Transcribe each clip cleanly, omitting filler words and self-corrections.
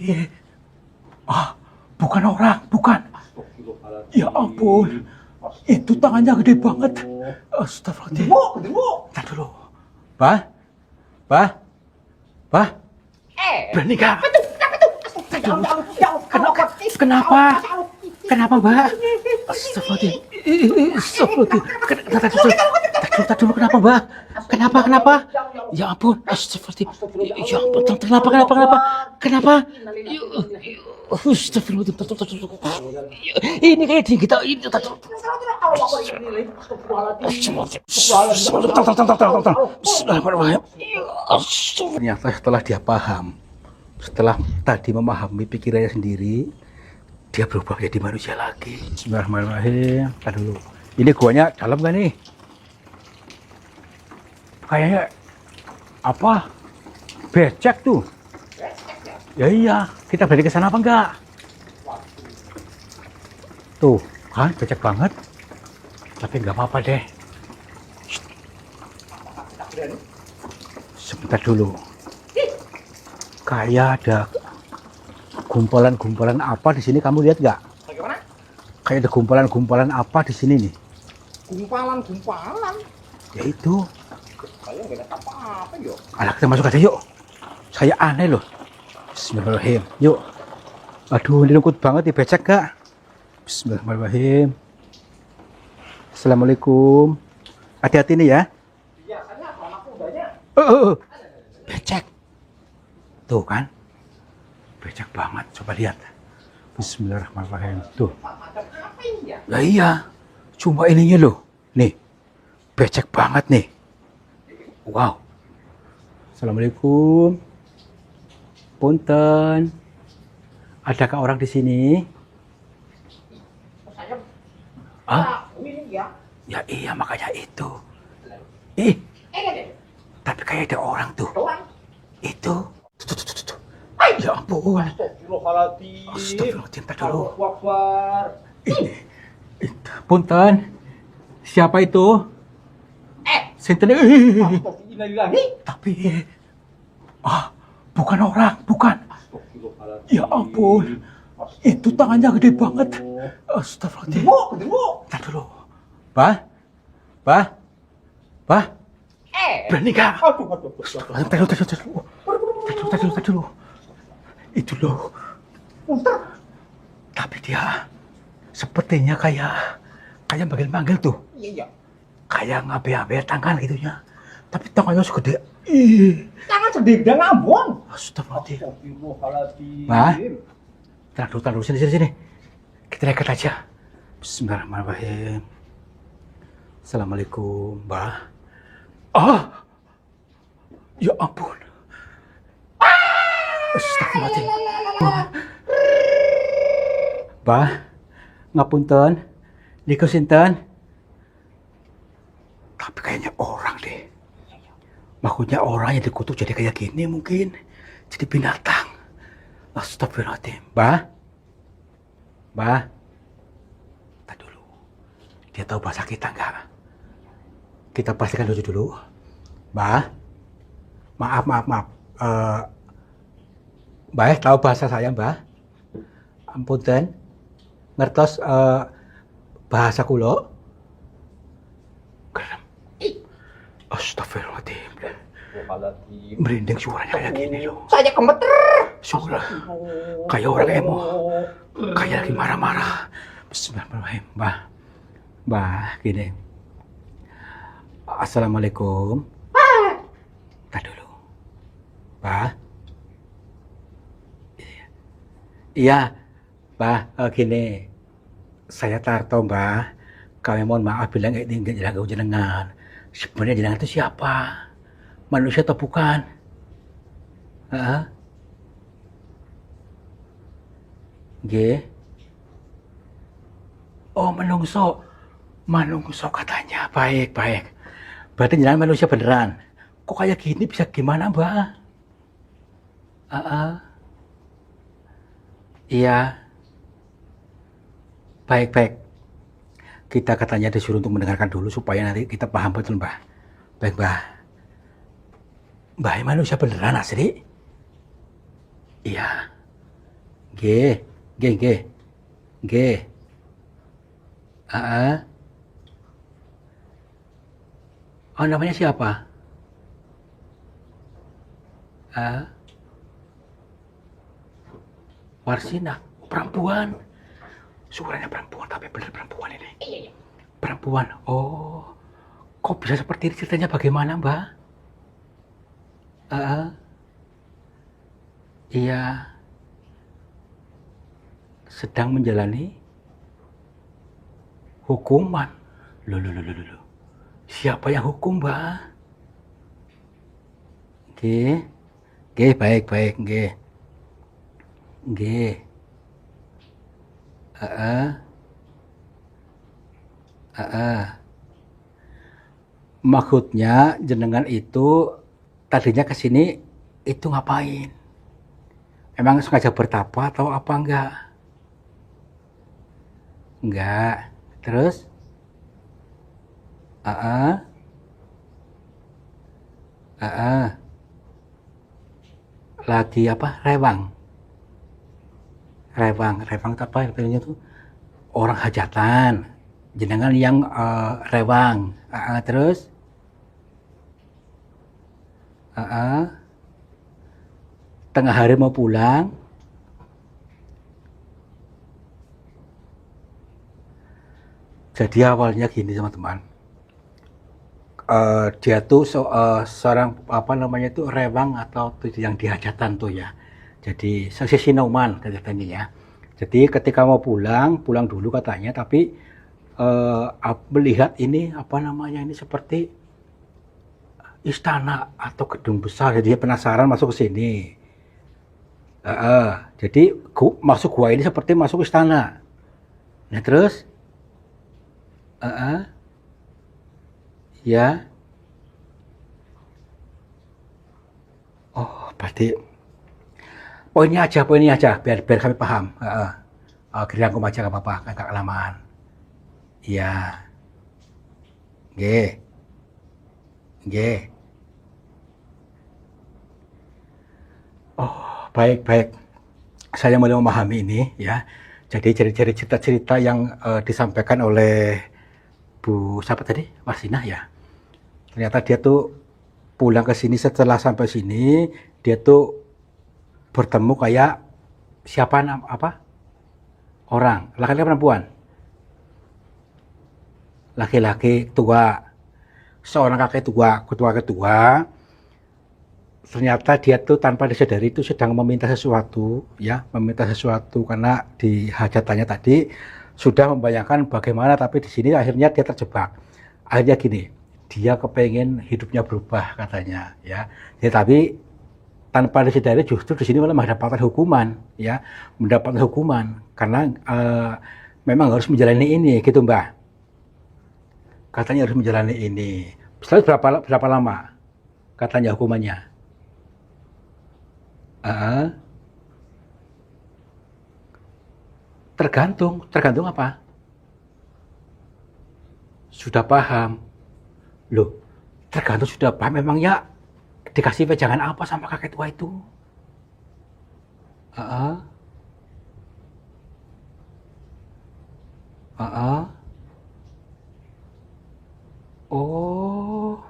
Eh, bukan orang, bukan. Ya ampun, itu tangannya gede banget. Astagfirullahaladzim. Ntar dulu. Bah, bah, bah. Berani gak? Kenapa? Kenapa? Kenapa, Mbak? Astagfirullahaladzim. Astagfirullahaladzim. Tadi dulu kenapa, Mbak? Kenapa? Ya ampun. Astagfirullahaladzim. Ya ampun. Kenapa? Astagfirullahaladzim. Ini kayak di kita ini. Ternyata setelah dia paham, setelah tadi memahami pikirannya sendiri, dia berubah menjadi manusia lagi. Bismillahirrahmanirrahim. Tadi dulu. Ini guanya dalam gak nih? Kayaknya apa? Becek tuh. Ya iya, kita berani ke sana apa enggak? Tuh, kan becek banget. Tapi nggak apa-apa deh. Sebentar dulu. Kayak ada gumpalan-gumpalan apa di sini, kamu lihat nggak? Bagaimana? Kayak ada gumpalan-gumpalan apa di sini nih? Gumpalan. Ya itu. Saya nggak ada apa-apa yuk. Alah, kita masuk aja yuk. Saya aneh loh. Bismillahirrahmanirrahim. Yuk. Aduh, ini lungkut banget nih, becek gak? Bismillahirrahmanirrahim. Assalamualaikum. Hati-hati nih ya. Iya, saya anak mudanya. Becek. Tuh kan. Becek banget. Coba lihat. Bismillahirrahmanirrahim. Tuh. Macam apa ini ya? Lah iya. Cuma ininya loh. Nih. Becek banget nih. Wow. Assalamualaikum. Punten. Adakah orang di sini? Saya ini ya. Ya iya, makanya itu. Eh, Tapi kayak ada orang tuh. orang. Itu. Tuh. Ya ampun. Astagfirullahaladzim. Astagfirullahaladzim, tar dulu. Allahu Akbar. Punten. Siapa itu? Sinten. Astagfirullahaladzim. Tapi bukan orang, bukan. Ya ampun. Itu tangannya gede banget. Astagfirullahaladzim. Ntar dulu. Bah. Berani gak? Aduh. Tadi dulu. Itu loh. Ustaz. Tapi dia sepertinya kayak manggil-manggil tuh. Iya. Kayak ngabe-ngabe tangan gitunya. Tapi tangannya segede. Ih. Tangan segede ngambon. Astagfirullahaladzim. Astagfirullahaladzim. Bah. Tahan dulu, sini. Kita dekat aja. Bismillahirrahmanirrahim. Assalamualaikum, Mbah. Ya ampun. Astagfirullahaladzim. Mbah, ngapunten. Niku sinten? Tapi kayaknya orang deh. Maksudnya orang yang dikutuk jadi kayak gini mungkin. Jadi binatang. Astagfirullahaladzim. Mbah. Tadi dulu. Dia tahu bahasa kita enggak? Kita pastikan dulu. Mbah. Maaf. Mbah, tahu bahasa saya, Mbah? Ampunten. Ngertos bahasa kulo? Gerem. Astagfirullahaladzim. Merinding suaranya kayak gini loh. Saya gemeter. Suara kayak orang emo. Kayak lagi marah-marah. Bismillahirrahmanirrahim. Mbah, gini. Assalamualaikum. Tadi dulu. Mbah. Iya, Mbah, gini. Saya Tarto, Mbah. Kami mohon maaf bilang ini enggak jenengan. Sebenarnya jenengan itu siapa? Manusia atau bukan? Nggih. Oh, manungso katanya. Baik. Berarti jenengan manusia beneran. Kok kayak gini bisa gimana, Mbak? Iya. Baik. Kita katanya disuruh untuk mendengarkan dulu supaya nanti kita paham betul, Mbah. Baik, Mbah. Mbah manusia beneran asli? Iya. Nggih, nggih, nggih. Nggih. Heeh. Oh, namanya siapa? Heeh. Warsina, perempuan. Suaranya perempuan, tapi benar perempuan ini. Iya, iya. Perempuan. Oh, kok bisa seperti ini ceritanya bagaimana, Mbak? Heeh. Iya, sedang menjalani hukuman. Loh, loh, loh, loh, loh. Siapa yang hukum, Mbak? Nggih. Nggih, baik, baik, nggih. Nggih. Heeh. Heeh. Maksudnya jenengan itu tadinya ke sini itu ngapain? Emang sengaja bertapa atau apa enggak? Enggak. Terus? Heeh. Heeh. Lagi apa? Rewang. Rewang, rewang itu apa artinya tuh? Orang hajatan. Jenengan yang rewang. Terus? Tengah hari mau pulang. Jadi awalnya gini teman-teman. Dia tuh seorang apa namanya itu rewang atau yang di hajatan tuh ya. Jadi sesinomman katanya ya. Jadi ketika mau pulang, pulang dulu katanya, tapi melihat ini apa namanya ini seperti istana atau gedung besar, jadi dia penasaran masuk ke sini. Jadi masuk gua ini seperti masuk istana. Nah terus, ya, oh berarti poinnya aja, biar biar kami paham. Dirangkum aja nggak apa-apa, agak kelamaan. Iya, G, G. Oh, baik, baik. Saya mulai memahami ini ya. Jadi ciri-ciri cerita-cerita yang disampaikan oleh Bu siapa tadi? Warsina ya. Ternyata dia tuh pulang ke sini setelah sampai sini, dia tuh bertemu kayak siapa apa? Orang, laki-laki perempuan. Laki-laki tua. Seorang kakek tua, ketua-ketua. Ternyata dia tuh tanpa disadari itu sedang meminta sesuatu ya, meminta sesuatu karena di hajatannya tadi sudah membayangkan bagaimana, tapi di sini akhirnya dia terjebak. Akhirnya gini, dia kepengen hidupnya berubah katanya ya. Ya tapi tanpa disadari justru di sini malah mendapatkan hukuman ya, mendapatkan hukuman karena memang harus menjalani ini gitu Mbak. Katanya harus menjalani ini. Setelah berapa lama katanya hukumannya? Tergantung, tergantung apa? Sudah paham. Loh, tergantung sudah paham memangnya dikasih wejangan apa sama kakek tua itu? Heeh. Heeh. Oh,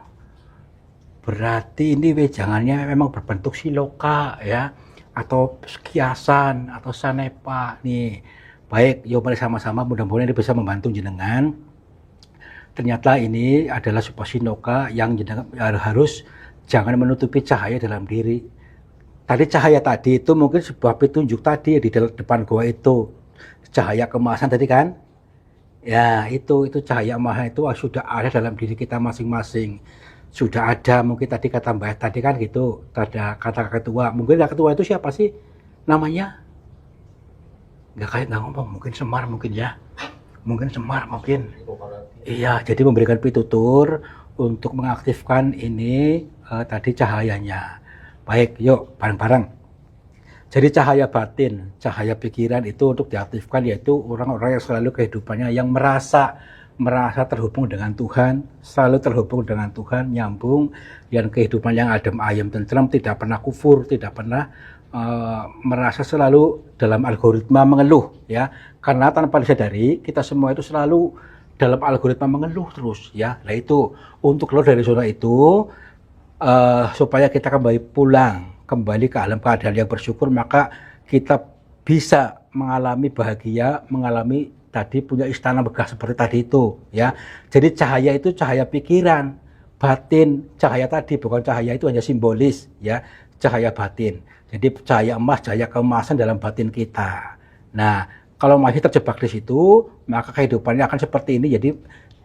berarti ini wejangannya memang berbentuk siloka ya, atau kiasan atau sanepa nih. Baik, yuk mari sama-sama mudah-mudahan ini bisa membantu jenengan. Ternyata ini adalah sebuah sinoka yang jenengan harus jangan menutupi cahaya dalam diri. Tadi cahaya tadi itu mungkin sebuah petunjuk tadi di depan gua itu. Cahaya kemasan tadi kan? Ya, itu cahaya emasan itu sudah ada dalam diri kita masing-masing. Sudah ada mungkin tadi kata Mbak tadi kan gitu, ada kata ketua. Mungkin ketua itu siapa sih namanya? Nggak ngomong, mungkin Semar mungkin ya. Mungkin Semar mungkin. Iya, jadi memberikan pitutur untuk mengaktifkan ini tadi cahayanya. Baik, yuk bareng-bareng. Jadi cahaya batin, cahaya pikiran itu untuk diaktifkan yaitu orang-orang yang selalu kehidupannya yang merasa terhubung dengan Tuhan, selalu terhubung dengan Tuhan, nyambung, yang kehidupan yang adem ayem tentram, tidak pernah kufur, tidak pernah merasa selalu dalam algoritma mengeluh ya, karena tanpa disadari kita semua itu selalu dalam algoritma mengeluh terus ya. Nah itu untuk keluar dari zona itu supaya kita kembali ke alam keadaan yang bersyukur, maka kita bisa mengalami bahagia, mengalami tadi punya istana megah seperti tadi itu ya. Jadi cahaya itu cahaya pikiran, batin, cahaya tadi bukan cahaya itu hanya simbolis ya, cahaya batin. Jadi cahaya emas, cahaya keemasan dalam batin kita. Nah, kalau masih terjebak di situ, maka kehidupannya akan seperti ini, jadi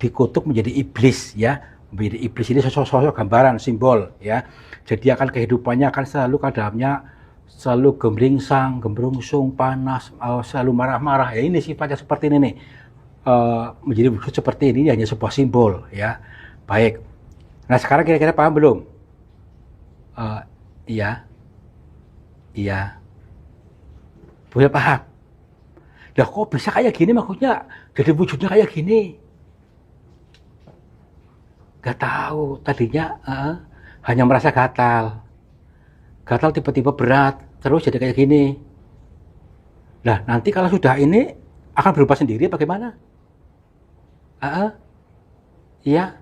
dikutuk menjadi iblis ya. Menjadi iblis ini sosok-sosok gambaran, simbol ya. Jadi akan kehidupannya akan selalu keadaannya selalu gemeringsang, gembrungsung, panas, selalu marah-marah. Ya ini sifatnya seperti ini nih. Menjadi wujud seperti ini hanya sebuah simbol ya. Baik. Nah sekarang kira-kira paham belum? Iya. Iya. Boleh paham? Lah kok bisa kayak gini maksudnya? Jadi wujudnya kayak gini? Gak tahu. Tadinya hanya merasa gatal. Gatal tiba-tiba berat, terus jadi kayak gini. Nah, nanti kalau sudah ini akan berubah sendiri bagaimana? Iya.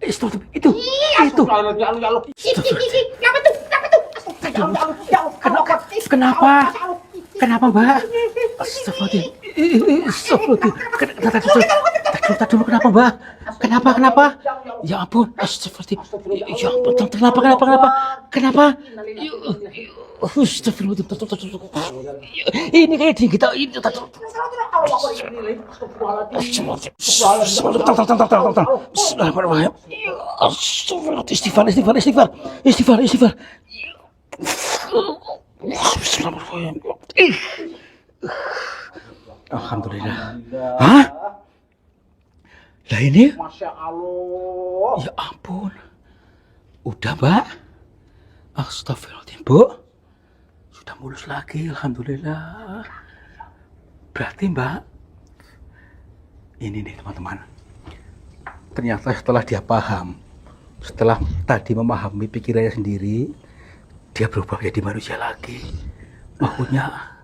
Stop, itu. Kenapa? Kenapa, Mbak? Astagfirullahaladzim. Tadi dulu kenapa, Mbak? Kenapa? Ya ampun, astagfirullahaladzim. Ya ampun, kenapa? Astagfirullahaladzim. Ini kayak di kita ini. Bismillahirrahmanirrahim. Istighfar. Bismillahirrahmanirrahim. Alhamdulillah. Hah? Lah ini? Masya Allah. Ya ampun. Udah, Mbak. Astagfirullahaladzim, Bu. Sudah mulus lagi, alhamdulillah. Berarti, Mbak, ini nih teman-teman. Ternyata setelah dia paham, setelah tadi memahami pikirannya sendiri, dia berubah jadi manusia lagi. Maksudnya,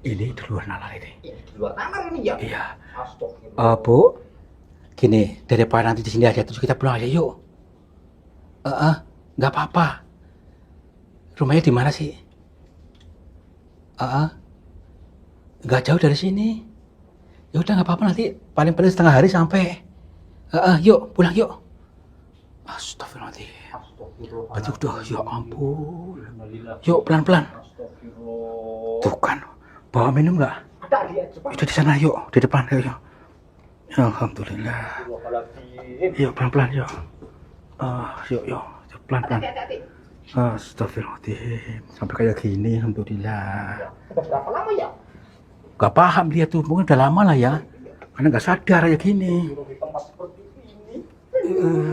ini di luar nalar ini. Di luar nalar ini ya? Iya. Astagfirullah. Bu, gini, daripada nanti di sini aja, terus kita pulang aja yuk. Nggak apa-apa. Rumahnya di mana sih? Nggak jauh dari sini. Ya udah nggak apa-apa, nanti paling-paling setengah hari sampai. Yuk pulang yuk. Astagfirullahaladzim. Berarti udah, ya ampun. Yuk pelan-pelan. Tuh kan, bawa minum nggak? Itu di sana yuk, di depan yuk. Alhamdulillah. Yuk pelan-pelan yuk. Yuk pelan-pelan. Astagfirullahaladzim. Sampai kayak gini, alhamdulillah. Berapa lama ya? Gak paham dia tuh, mungkin udah lama lah ya. Karena gak sadar kayak gini.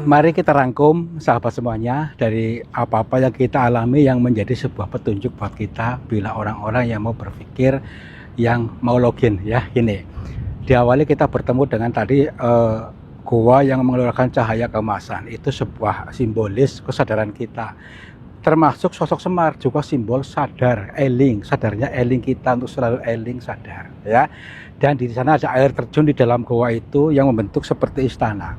Mari kita rangkum sahabat semuanya dari apa-apa yang kita alami yang menjadi sebuah petunjuk buat kita bila orang-orang yang mau berpikir, yang mau login ya. Gini, diawali kita bertemu dengan tadi gua yang mengeluarkan cahaya keemasan. Itu sebuah simbolis kesadaran kita. Termasuk sosok Semar juga simbol sadar, eling, sadarnya eling kita untuk selalu eling sadar ya. Dan di sana ada air terjun di dalam gua itu yang membentuk seperti istana.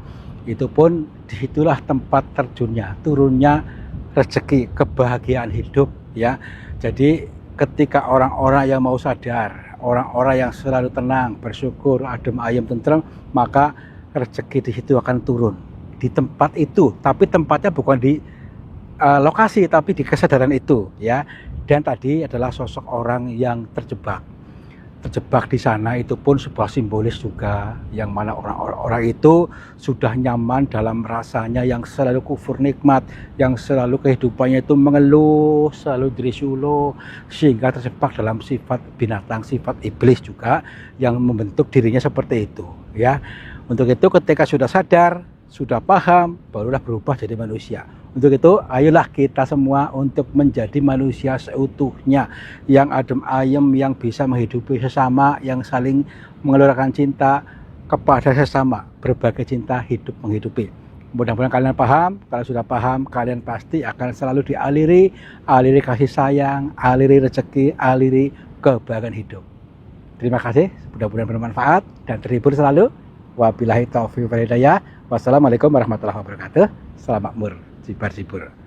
Itu pun disitulah tempat terjunnya, turunnya rezeki, kebahagiaan hidup ya. Jadi ketika orang-orang yang mau sadar, orang-orang yang selalu tenang, bersyukur, adem ayem tentrem, maka rezeki di situ akan turun di tempat itu. Tapi tempatnya bukan di lokasi, tapi di kesadaran itu ya. Dan tadi adalah sosok orang yang terjebak di sana, itu pun sebuah simbolis juga, yang mana orang-orang itu sudah nyaman dalam rasanya yang selalu kufur nikmat, yang selalu kehidupannya itu mengeluh, selalu dirisulo, sehingga terjebak dalam sifat binatang, sifat iblis juga yang membentuk dirinya seperti itu ya. Untuk itu ketika sudah sadar, sudah paham, barulah berubah jadi manusia. Untuk itu, ayolah kita semua untuk menjadi manusia seutuhnya, yang adem ayem, yang bisa menghidupi sesama, yang saling mengeluarkan cinta kepada sesama, berbagai cinta hidup menghidupi. Mudah-mudahan kalian paham. Kalau sudah paham, kalian pasti akan selalu aliri kasih sayang, aliri rezeki, aliri kebahagiaan hidup. Terima kasih, mudah-mudahan bermanfaat dan terhibur selalu. Wabillahi taufiq wal hidayah. Wassalamualaikum warahmatullahi wabarakatuh. Selamat makmur, jibar-jibur.